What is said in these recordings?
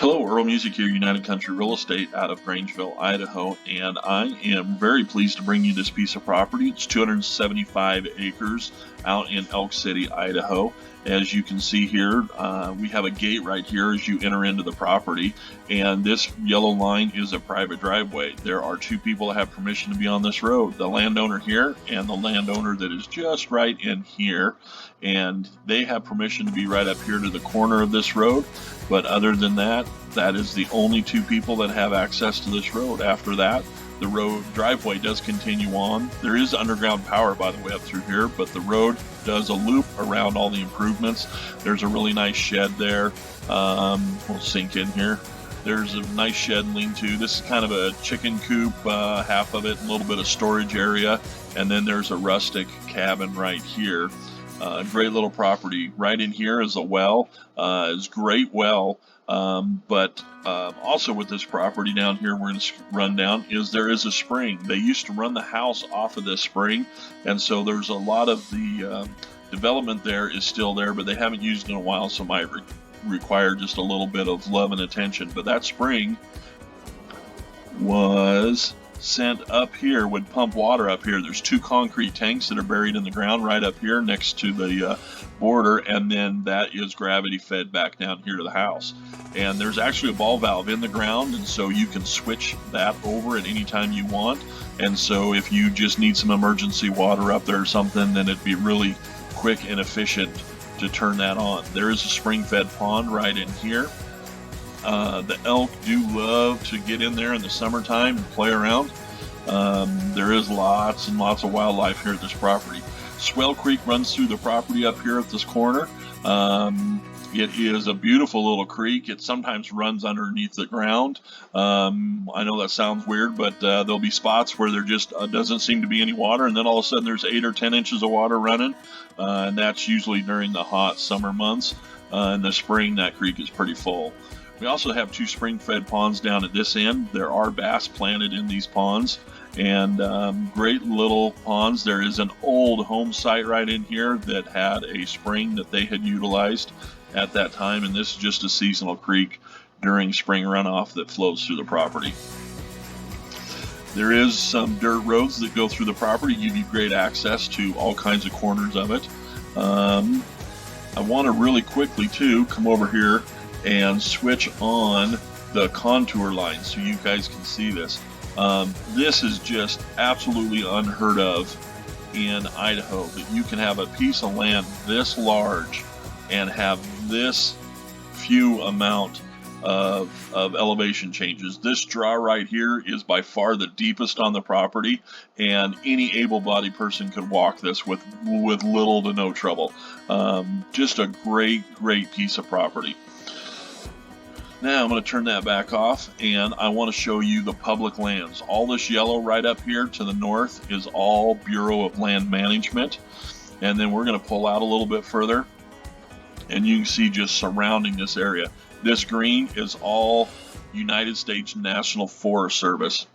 Hello, Earl Musick here, United Country Real Estate out of Grangeville, Idaho, and I am very pleased to bring you this piece of property. It's 275 acres out in Elk City, Idaho. As you can see here, we have a gate right here as you enter into the property, and this yellow line is a private driveway. There are two people that have permission to be on this road, the landowner here and the landowner that is just right in here, and they have permission to be right up here to the corner of this road. But other than that, that is the only two people that have access to this road. After that, the road driveway does continue on. There is underground power, by the way, up through here, but the road does a loop around all the improvements. There's a really nice shed there. We'll sink in here. There's a nice shed and lean-to. This is kind of a chicken coop, half of it, a little bit of storage area, and then there's a rustic cabin right here. Great little property. Right in here is a well. It's a great well. But also with this property down here we're going to run down is there is a spring. They used to run the house off of this spring, and so there's a lot of the development there is still there, but they haven't used it in a while, so might require just a little bit of love and attention. But that spring was sent up here, would pump water up here. There's two concrete tanks that are buried in the ground right up here next to the border, and then that is gravity fed back down here to the house. And there's actually a ball valve in the ground, and so you can switch that over at any time you want. And so if you just need some emergency water up there or something, then it'd be really quick and efficient to turn that on. There is a spring-fed pond right in here. The elk do love to get in there in the summertime and play around. There is lots and lots of wildlife here at this property. Swale Creek runs through the property up here at this corner. It is a beautiful little creek. It sometimes runs underneath the ground. I know that sounds weird, but there'll be spots where there just doesn't seem to be any water, and then all of a sudden there's 8 or 10 inches of water running, and that's usually during the hot summer months. In the spring, that creek is pretty full. We also have two spring-fed ponds down at this end. There are bass planted in these ponds, and great little ponds. There is an old home site right in here that had a spring that they had utilized at that time, and this is just a seasonal creek during spring runoff that flows through the property. There is some dirt roads that go through the property, give you great access to all kinds of corners of it. I want to really quickly too come over here and switch on the contour line so you guys can see this. This is just absolutely unheard of in Idaho, that you can have a piece of land this large and have this few amount of elevation changes. This draw right here is by far the deepest on the property, and any able-bodied person could walk this with little to no trouble. Just a great piece of property. Now I'm going to turn that back off, and I want to show you the public lands. All this yellow right up here to the north is all Bureau of Land Management. And then we're going to pull out a little bit further, and you can see just surrounding this area. This green is all United States National Forest Service.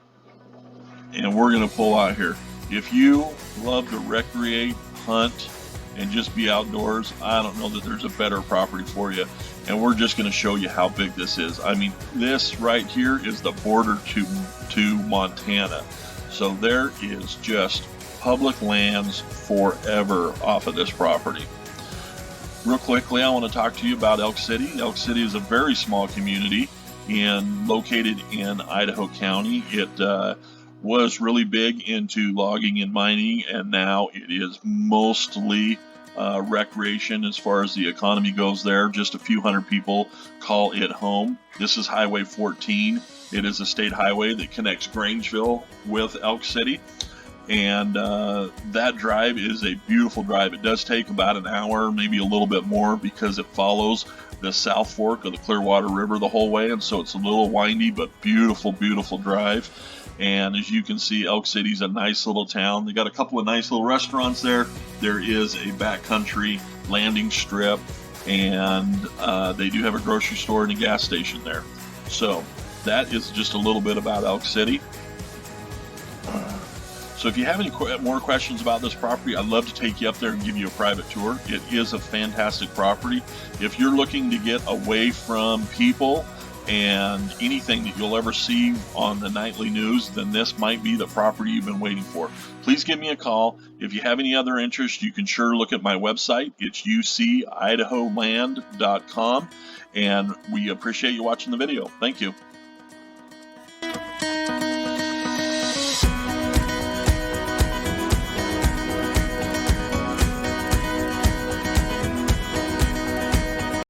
And we're going to pull out here. If you love to recreate, hunt, and just be outdoors, I don't know that there's a better property for you. And we're just going to show you how big this is. I mean, this right here is the border to Montana. So there is just public lands forever off of this property. Real quickly, I want to talk to you about Elk City. Elk City is a very small community located in Idaho County. It was really big into logging and mining, and now it is mostly recreation as far as the economy goes there. Just a few hundred people call it home. This is Highway 14. It is a state highway that connects Grangeville with Elk City, and that drive is a beautiful drive. It does take about an hour, maybe a little bit more, because it follows the South Fork of the Clearwater River the whole way, and so it's a little windy but beautiful drive. And as you can see, Elk City's a nice little town. They got a couple of nice little restaurants there. There is a backcountry landing strip, and they do have a grocery store and a gas station there. So that is just a little bit about Elk City. So if you have any more questions about this property, I'd love to take you up there and give you a private tour. It is a fantastic property. If you're looking to get away from people and anything that you'll ever see on the nightly news, then this might be the property you've been waiting for. Please give me a call. If you have any other interest, you can sure look at my website. It's ucidaholand.com, and we appreciate you watching the video. Thank you.